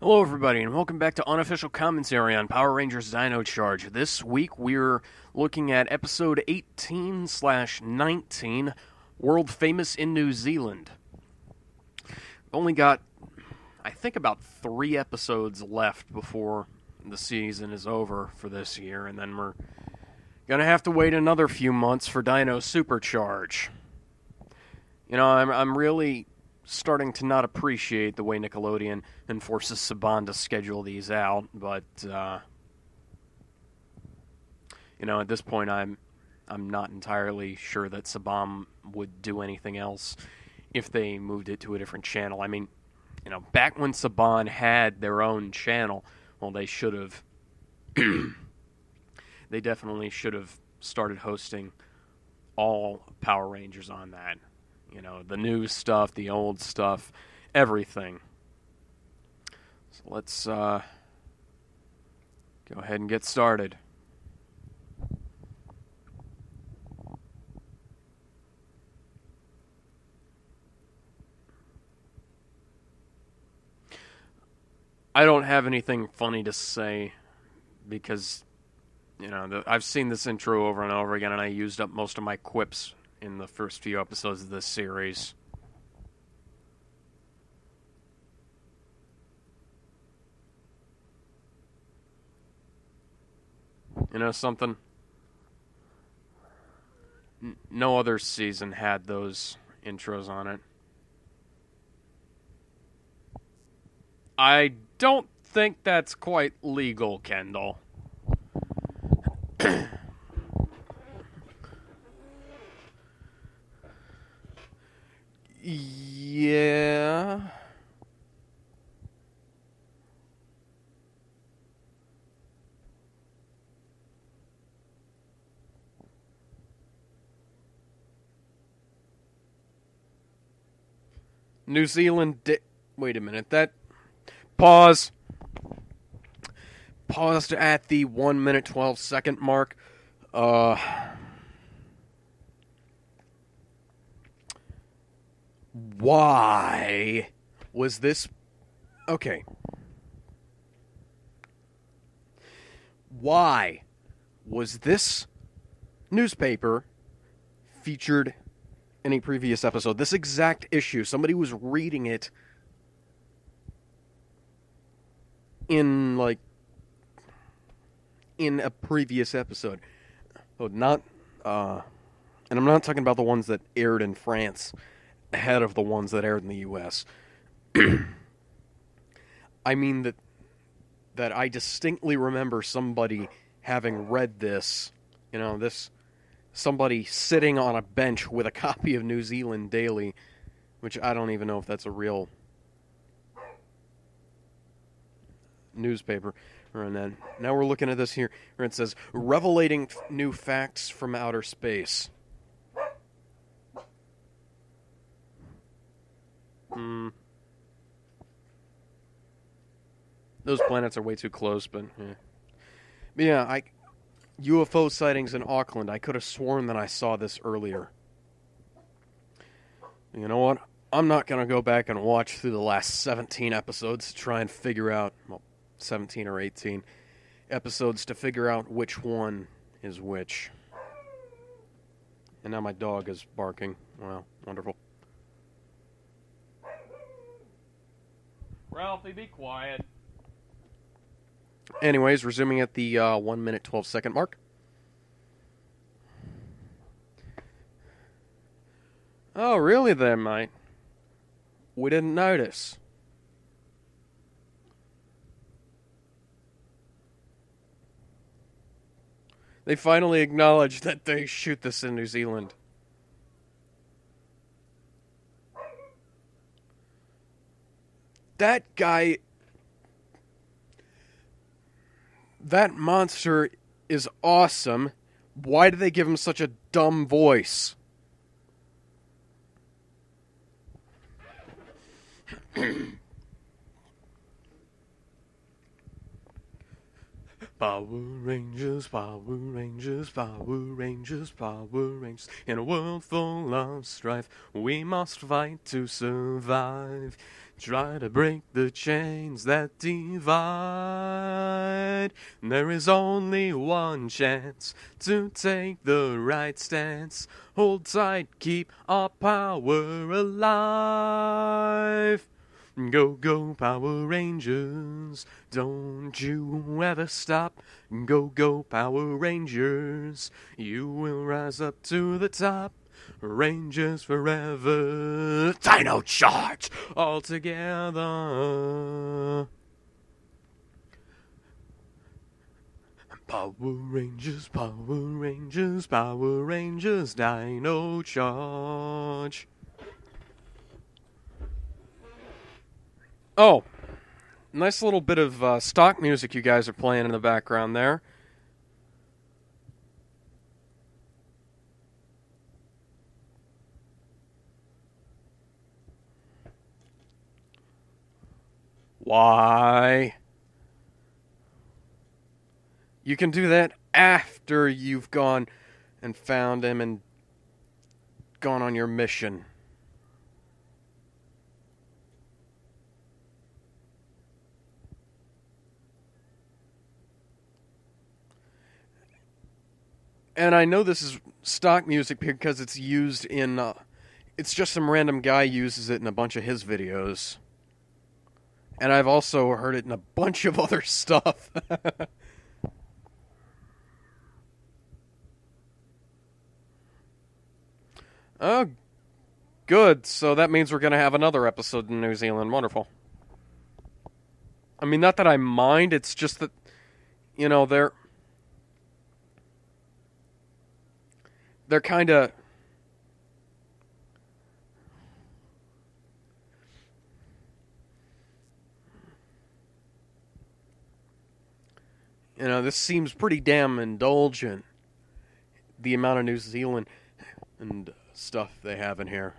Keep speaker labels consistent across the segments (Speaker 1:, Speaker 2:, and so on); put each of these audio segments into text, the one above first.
Speaker 1: Hello, everybody, and welcome back to Unofficial Commentary on Power Rangers Dino Charge. This week, we're looking at episode 18/19, World Famous in New Zealand. We've only got, I think, about 3 episodes left before the season is over for this year, and then we're gonna have to wait another few months for Dino Supercharge. You know, I'm really starting to not appreciate the way Nickelodeon enforces Saban to schedule these out, but you know, at this point I'm not entirely sure that Saban would do anything else if they moved it to a different channel. I mean, you know, back when Saban had their own channel, well, they should have they definitely should have started hosting all Power Rangers on that. You know, the new stuff, the old stuff, everything. So let's go ahead and get started. I don't have anything funny to say because, you know, I've seen this intro over and over again, and I used up most of my quips in the first few episodes of this series. You know something? No other season had those intros on it. I don't think that's quite legal, Kendall. Yeah. New Zealand wait a minute, that... Pause. Paused at the 1 minute 12 second mark. Why was this... Okay. Why was this newspaper featured in a previous episode? This exact issue. Somebody was reading it in a previous episode. Oh, not... and I'm not talking about the ones that aired in France ahead of the ones that aired in the U.S. I mean that I distinctly remember somebody having read this, you know, somebody sitting on a bench with a copy of New Zealand Daily, which I don't even know if that's a real newspaper. And then now we're looking at this here, where it says, "Revelating new facts from outer space." Those planets are way too close, but yeah. But yeah, UFO sightings in Auckland. I could have sworn that I saw this earlier. You know what? I'm not going to go back and watch through the last 17 episodes to try and figure out, well, 17 or 18 episodes to figure out which one is which. And now my dog is barking. Wow, wonderful. Ralphie, be quiet. Anyways, resuming at the 1 minute 12 second mark. Oh, really there, mate? We didn't notice. They finally acknowledged that they shoot this in New Zealand. That guy... That monster is awesome. Why did they give him such a dumb voice? Power Rangers, Power Rangers, Power Rangers, Power Rangers. In a world full of strife, we must fight to survive. Try to break the chains that divide. There is only one chance to take the right stance. Hold tight, keep our power alive. Go, go, Power Rangers, don't you ever stop. Go, go, Power Rangers, you will rise up to the top. Rangers forever, Dino charge, all together. Power Rangers, Power Rangers, Power Rangers, Dino charge. Oh, nice little bit of stock music you guys are playing in the background there. Why? You can do that after you've gone and found him and gone on your mission. And I know this is stock music because it's used in... it's just some random guy uses it in a bunch of his videos. And I've also heard it in a bunch of other stuff. Oh, good. So that means we're going to have another episode in New Zealand. Wonderful. I mean, not that I mind. It's just that, you know, they're kind of... You know, this seems pretty damn indulgent. The amount of New Zealand and stuff they have in here.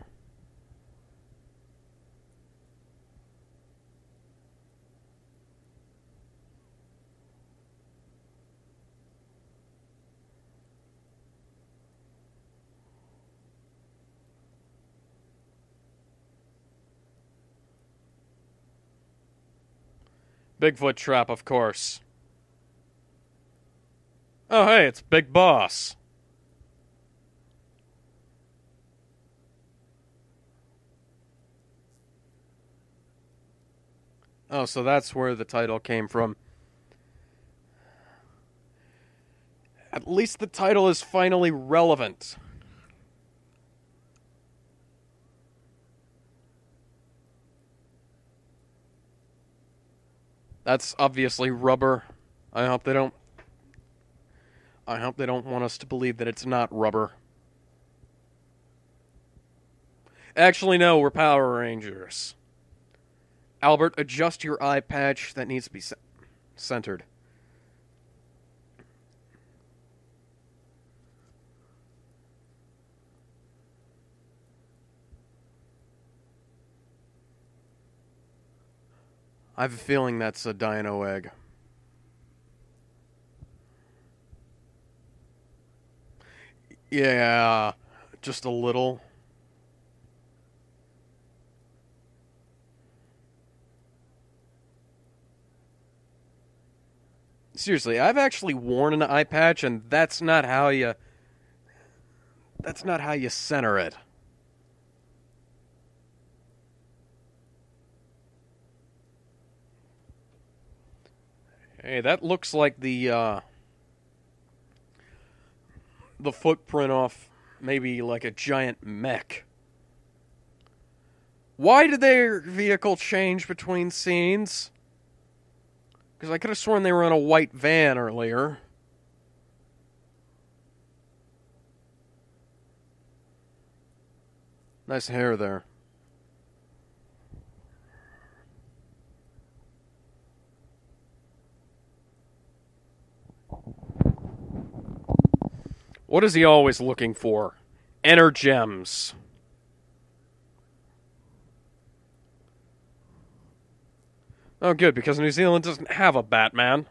Speaker 1: Bigfoot trap, of course. Oh, hey, it's Big Boss. Oh, so that's where the title came from. At least the title is finally relevant. That's obviously rubber. I hope they don't want us to believe that it's not rubber. Actually, no, we're Power Rangers. Albert, adjust your eye patch. That needs to be centered. I have a feeling that's a dino egg. Yeah, just a little. Seriously, I've actually worn an eye patch, and that's not how you center it. Hey, that looks like the footprint off maybe like a giant mech. Why did their vehicle change between scenes? Because I could have sworn they were in a white van earlier. Nice hair there. What is he always looking for? Energems. Oh, good, because New Zealand doesn't have a Batman.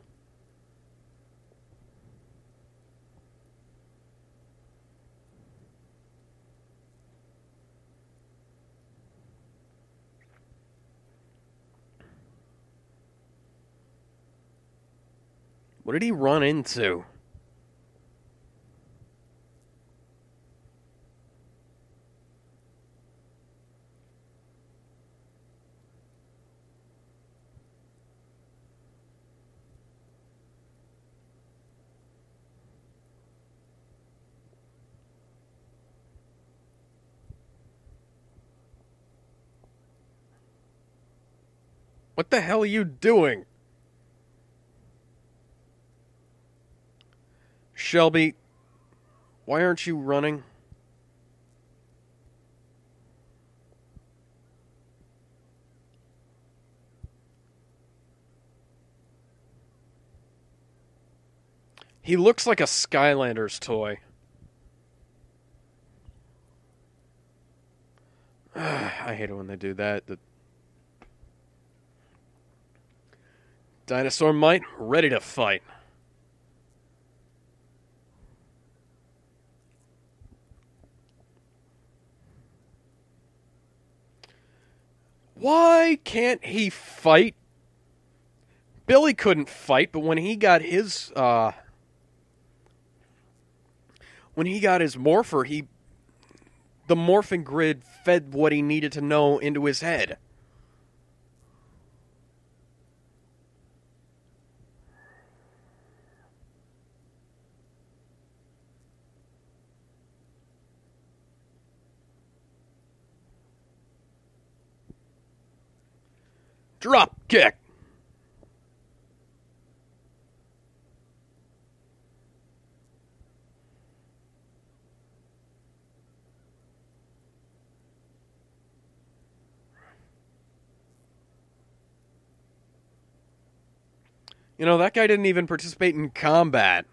Speaker 1: What did he run into? What the hell are you doing? Shelby, why aren't you running? He looks like a Skylanders toy. I hate it when they do that. The dinosaur might ready to fight. Why can't he fight? Billy couldn't fight, but when he got his morpher, the morphing grid fed what he needed to know into his head. Drop kick. You know, that guy didn't even participate in combat.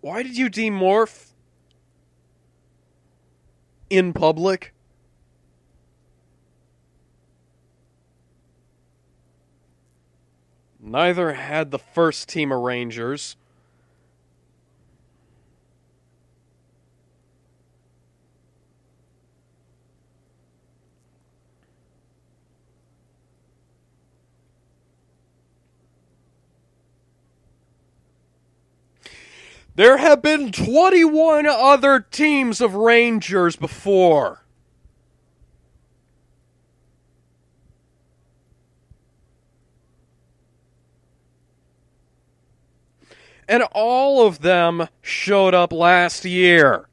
Speaker 1: Why did you demorph in public? Neither had the first team of Rangers. There have been 21 other teams of Rangers before. And all of them showed up last year.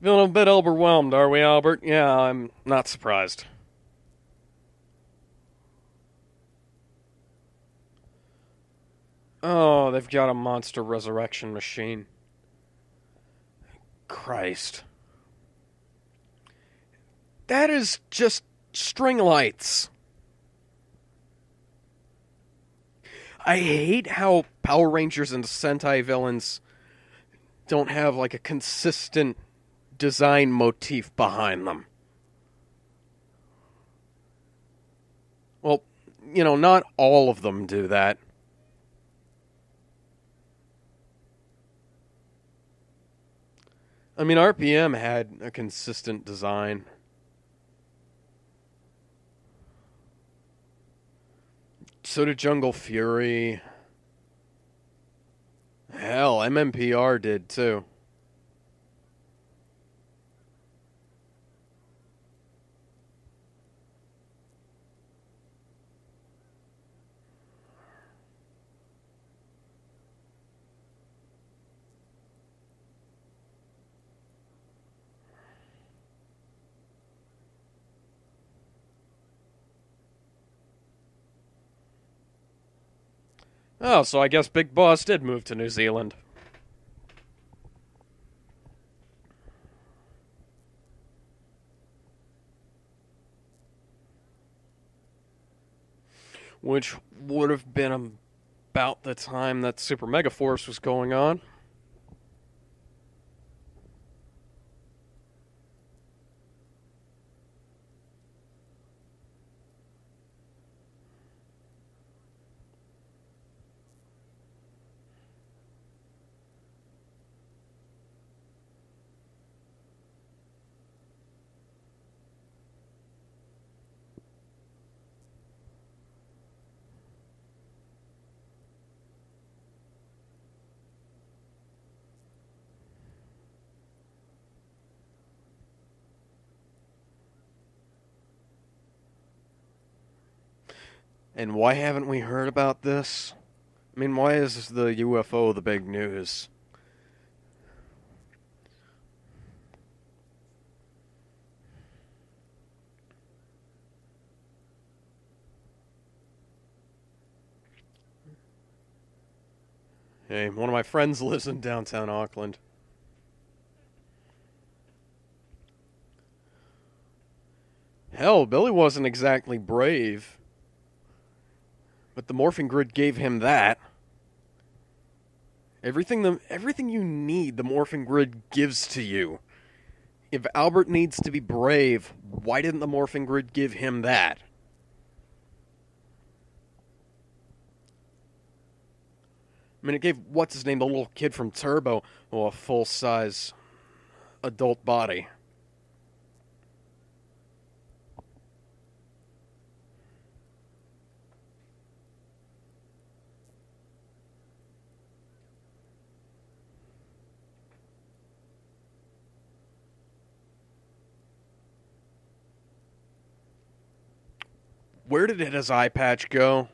Speaker 1: Feeling a bit overwhelmed, are we, Albert? Yeah, I'm not surprised. Oh, they've got a monster resurrection machine. Christ. That is just string lights. I hate how Power Rangers and Sentai villains don't have like a consistent design motif behind them. Well, you know, not all of them do that. I mean, RPM had a consistent design. So did Jungle Fury. Hell, MMPR did too. Oh, so I guess Big Boss did move to New Zealand. Which would have been about the time that Super Mega Force was going on. And why haven't we heard about this? I mean, why is the UFO the big news? Hey, one of my friends lives in downtown Auckland. Hell, Billy wasn't exactly brave, but the morphing grid gave him that. Everything you need, the morphing grid gives to you. If Albert needs to be brave, why didn't the morphing grid give him that? I mean, it gave, what's his name, the little kid from Turbo, a full-size adult body. Where did his eye patch go?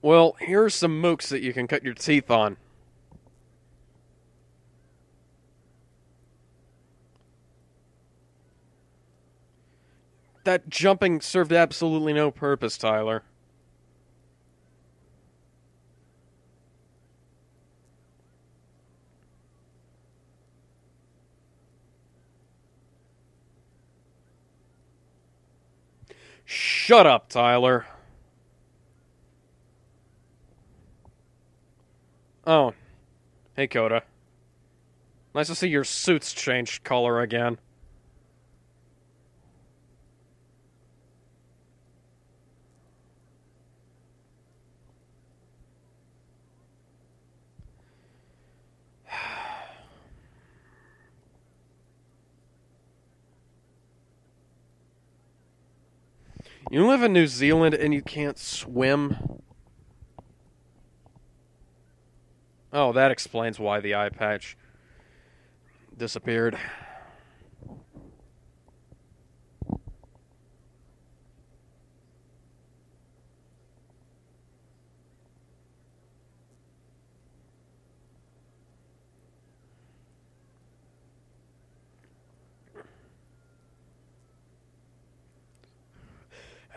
Speaker 1: Well, here's some mooks that you can cut your teeth on. That jumping served absolutely no purpose, Tyler. Shut up, Tyler. Oh. Hey, Coda. Nice to see your suit's changed color again. You live in New Zealand and you can't swim? Oh, that explains why the eye patch disappeared.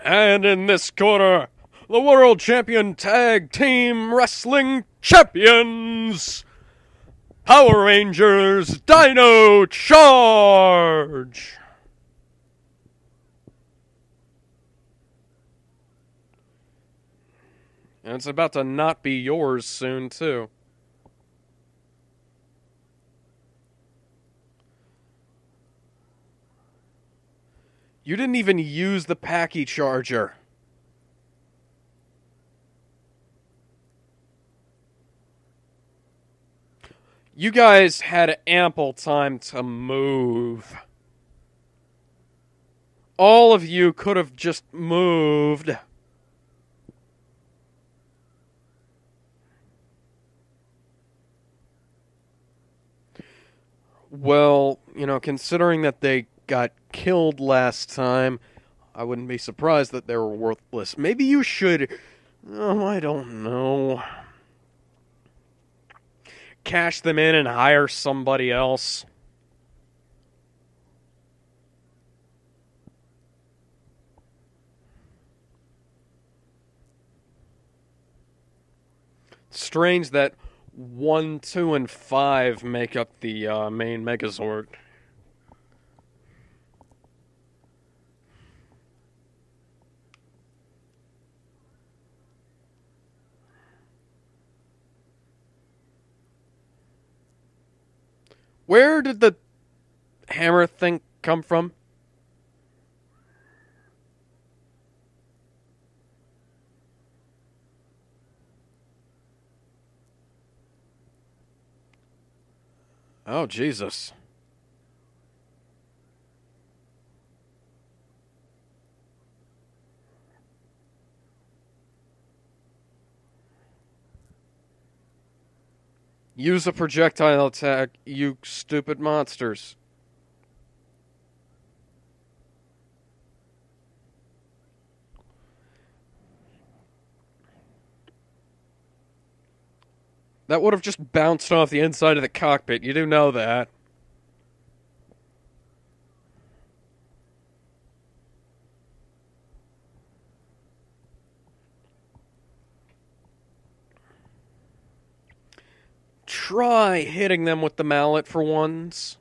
Speaker 1: And in this corner, the World Champion Tag Team Wrestling Champions, Power Rangers Dino Charge! And it's about to not be yours soon, too. You didn't even use the Packy Charger. You guys had ample time to move. All of you could have just moved. Well, considering that they got killed last time, I wouldn't be surprised that they were worthless. Maybe you should... Oh, I don't know. Cash them in and hire somebody else. Strange that 1, 2, and 5 make up the main Megazord. Where did the hammer thing come from? Oh, Jesus. Use a projectile attack, you stupid monsters. That would have just bounced off the inside of the cockpit. You do know that. Try hitting them with the mallet for once.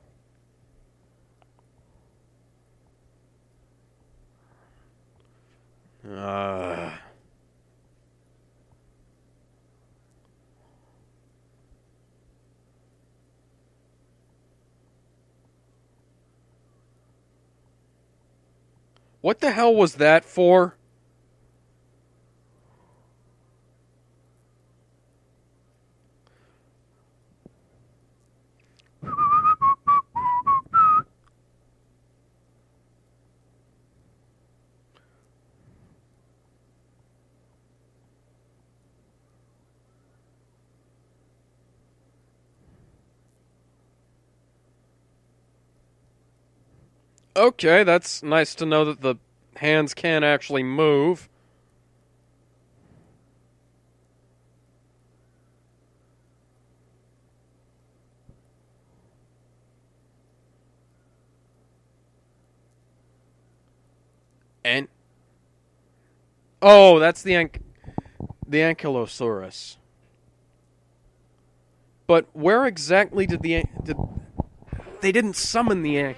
Speaker 1: What the hell was that for? Okay, that's nice to know that the hands can actually move. And oh, that's the Ankylosaurus. But where exactly did they didn't summon the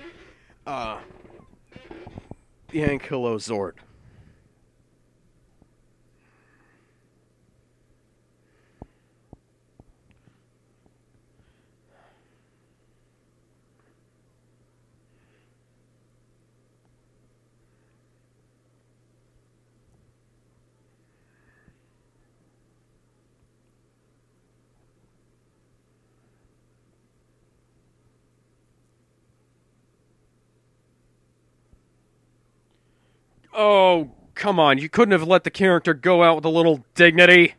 Speaker 1: Ankylozord? Oh, come on. You couldn't have let the character go out with a little dignity.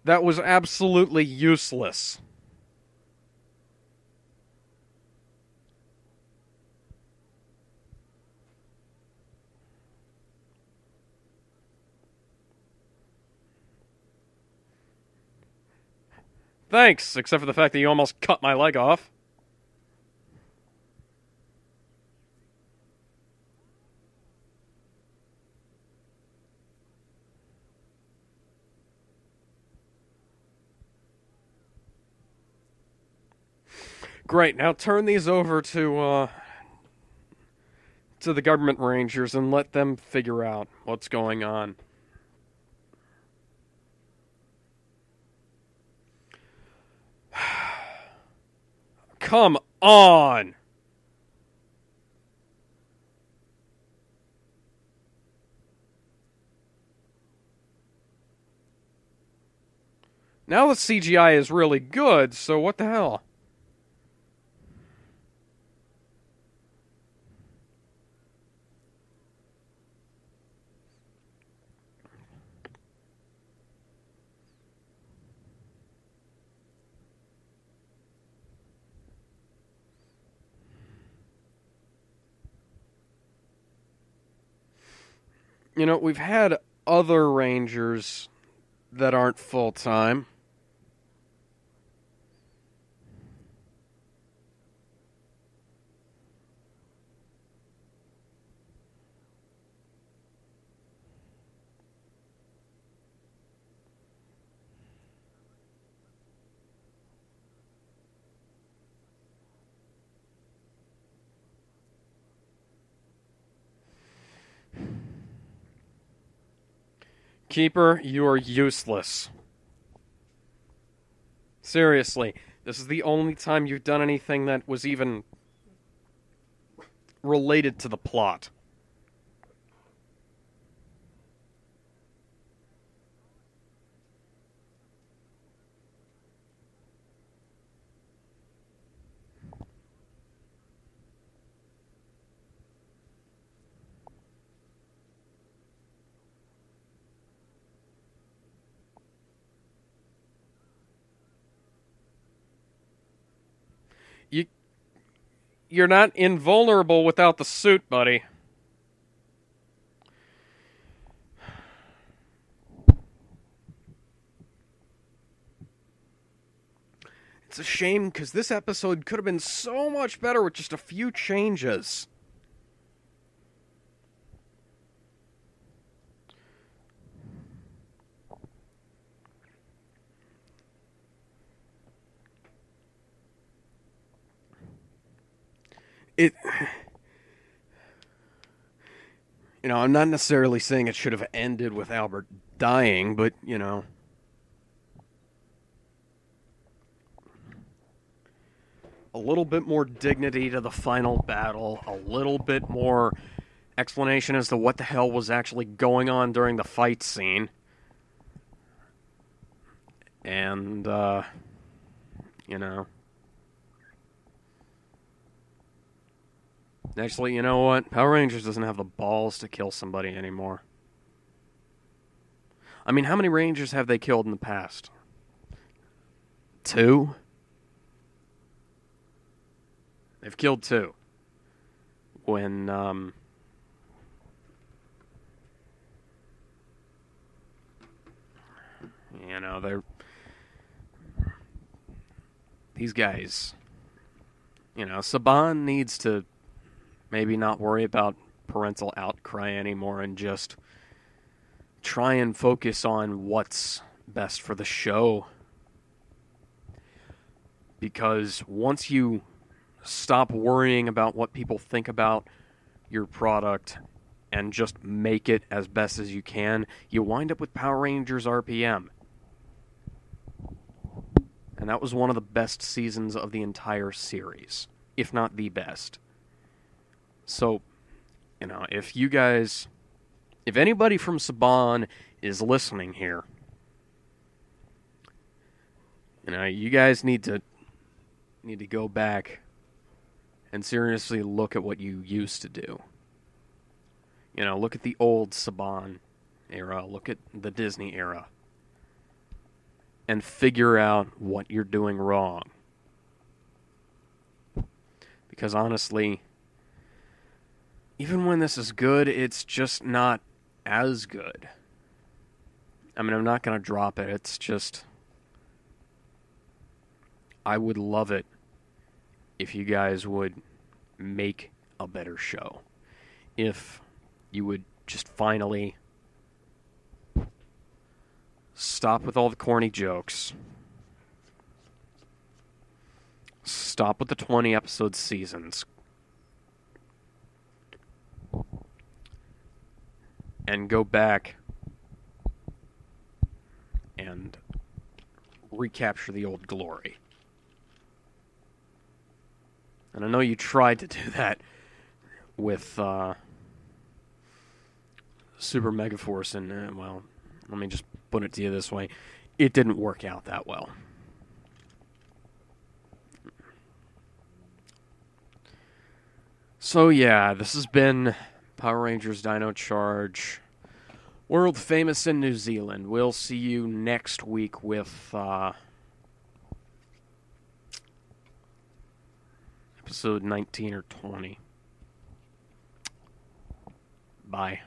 Speaker 1: That was absolutely useless. Thanks, except for the fact that you almost cut my leg off. Great, now turn these over to the government rangers and let them figure out what's going on. Come on! Now the CGI is really good, so what the hell? You know, we've had other rangers that aren't full-time. Keeper, you are useless. Seriously, this is the only time you've done anything that was even related to the plot. You, you're not invulnerable without the suit, buddy. It's a shame because this episode could have been so much better with just a few changes. I'm not necessarily saying it should have ended with Albert dying, but, a little bit more dignity to the final battle, a little bit more explanation as to what the hell was actually going on during the fight scene. And, Actually, you know what? Power Rangers doesn't have the balls to kill somebody anymore. I mean, how many Rangers have they killed in the past? 2? They've killed 2. When, they're... These guys... Saban needs to maybe not worry about parental outcry anymore and just try and focus on what's best for the show. Because once you stop worrying about what people think about your product and just make it as best as you can, you wind up with Power Rangers RPM. And that was one of the best seasons of the entire series, if not the best. So, if anybody from Saban is listening here, you guys need to go back and seriously look at what you used to do. Look at the old Saban era, look at the Disney era, and figure out what you're doing wrong. Because honestly, even when this is good, it's just not as good. I mean, I'm not going to drop it. It's just... I would love it if you guys would make a better show. If you would just finally stop with all the corny jokes. Stop with the 20-episode seasons. And go back and recapture the old glory. And I know you tried to do that with Super Megaforce, and, well, let me just put it to you this way. It didn't work out that well. So, yeah, this has been Power Rangers Dino Charge, world famous in New Zealand. We'll see you next week with episode 19 or 20. Bye.